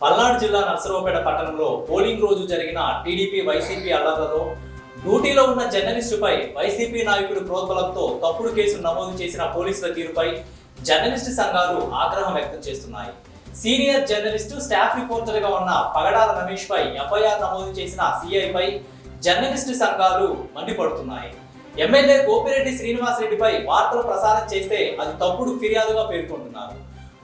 పల్నాడు జిల్లా నర్సరావుపేట పట్టణంలో పోలింగ్ రోజు జరిగిన టీడీపీ వైసీపీ అల్లర్లలో డ్యూటీలో ఉన్న జర్నలిస్టుపై వైసీపీ నాయకుడు ప్రోద్బలంతో తప్పుడు కేసులు నమోదు చేసిన పోలీసుల తీరుపై జర్నలిస్టు సంఘాలు ఆగ్రహం వ్యక్తం చేస్తున్నాయి. సీనియర్ జర్నలిస్టు స్టాఫ్ రిపోర్టర్గా ఉన్న పగడాల రమేష్ పై ఎఫ్ఐఆర్ నమోదు చేసిన సిఐపై జర్నలిస్టు సంఘాలు మండిపడుతున్నాయి. ఎమ్మెల్యే గోపిరెడ్డి శ్రీనివాసరెడ్డిపై వార్తలు ప్రసారం చేస్తే అది తప్పుడు ఫిర్యాదుగా పేర్కొంటున్నారు.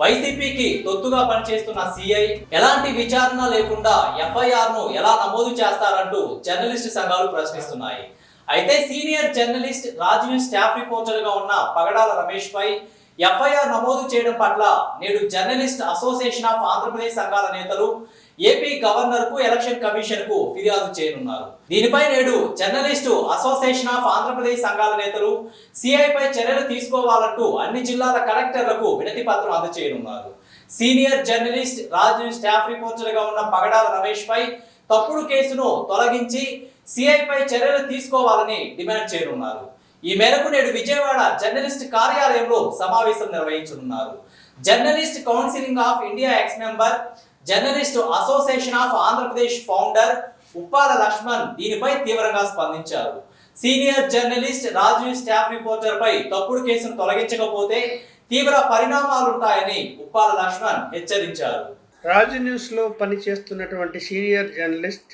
వైసీపీకి తొత్తుగా పనిచేస్తున్న సిఐ ఎలాంటి విచారణ లేకుండా ఎఫ్ఐఆర్ ను ఎలా నమోదు చేస్తారంటూ జర్నలిస్టు సంఘాలు ప్రశ్నిస్తున్నాయి. అయితే senior journalist Raju staff reporter గా ఉన్న పగడాల రమేష్ పై ఎఫ్ఐఆర్ నమోదు చేయడం పట్ల నేడు జర్నలిస్ట్ అసోసియేషన్ ఆఫ్ ఆంధ్రప్రదేశ్ సంఘాల నేతలు ఏపీ గవర్నర్ కు ఎలక్షన్ కమిషన్ కు ఫిర్యాదు చేయనున్నారు. దీనిపై నేడు జర్నలిస్టు అసోసియేషన్ ఆఫ్ ఆంధ్రప్రదేశ్ సంఘాల నేతలు సిఐ పై చర్యలు తీసుకోవాలంటూ అన్ని జిల్లాల కలెక్టర్లకు వినతి పత్రం అందజేయనున్నారు. Senior journalist Raju staff reporter గా ఉన్న పగడాల రమేష్ పై తప్పుడు కేసును తొలగించి సిఐ పై చర్యలు తీసుకోవాలని డిమాండ్ చేయనున్నారు. ఈ మేరకు నేడు విజయవాడ జర్నలిస్ట్ కార్యాలయంలో సమావేశం నిర్వహించనున్నారు. Journalist counselling of India ex member, journalist association of Andhra Pradesh founder Uppala Lakshman దీనిపై తీవ్రంగా స్పందించారు. Senior journalist Raju staff reporter పై తప్పుడు కేసును తొలగించకపోతే తీవ్ర పరిణామాలుంటాయని ఉప్పాల లక్ష్మణ్ హెచ్చరించారు. రాజు న్యూస్ లో పనిచేస్తున్నటువంటి సీనియర్ జర్నలిస్ట్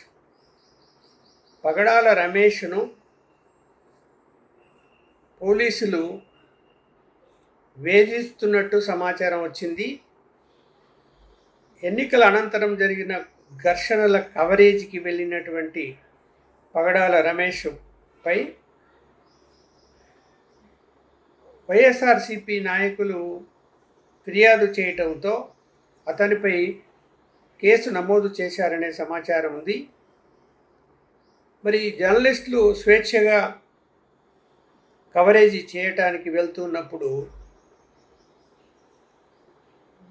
పగడాల రమేష్ను పోలీసులు వేధిస్తున్నట్టు సమాచారం వచ్చింది. ఎన్నికల అనంతరం జరిగిన ఘర్షణల కవరేజీకి వెళ్ళినటువంటి పగడాల రమేష్ పై వైఎస్ఆర్సీపీ నాయకులు ఫిర్యాదు చేయటంతో అతనిపై కేసు నమోదు చేశారనే సమాచారం ఉంది. మరి జర్నలిస్టులు స్వేచ్ఛగా కవరేజీ చేయటానికి వెళ్తున్నప్పుడు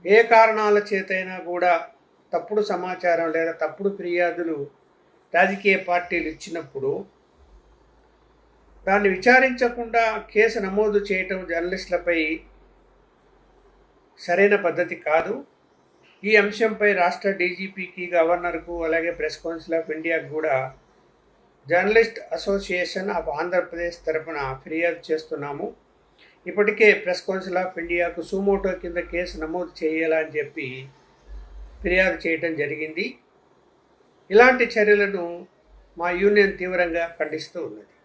ఏ కారణాల చేతైనా కూడా తప్పుడు సమాచారం లేదా తప్పుడు ఫిర్యాదులు రాజకీయ పార్టీలు ఇచ్చినప్పుడు దాన్ని విచారించకుండా కేసు నమోదు చేయటం జర్నలిస్టులపై సరైన పద్ధతి కాదు. ఈ అంశంపై రాష్ట్ర డీజీపీకి, గవర్నర్కు, అలాగే ప్రెస్ కౌన్సిల్ ఆఫ్ ఇండియాకు కూడా జర్నలిస్ట్ అసోసియేషన్ ఆఫ్ ఆంధ్రప్రదేశ్ తరఫున ఫిర్యాదు చేస్తున్నాము. ఇప్పటికే ప్రెస్ కౌన్సిల్ ఆఫ్ ఇండియాకు సుమోటో కింద కేసు నమోదు చేయాలని చెప్పి ఫిర్యాదు చేయడం జరిగింది. ఇలాంటి చర్యలను మా యూనియన్ తీవ్రంగా ఖండిస్తూ ఉన్నది.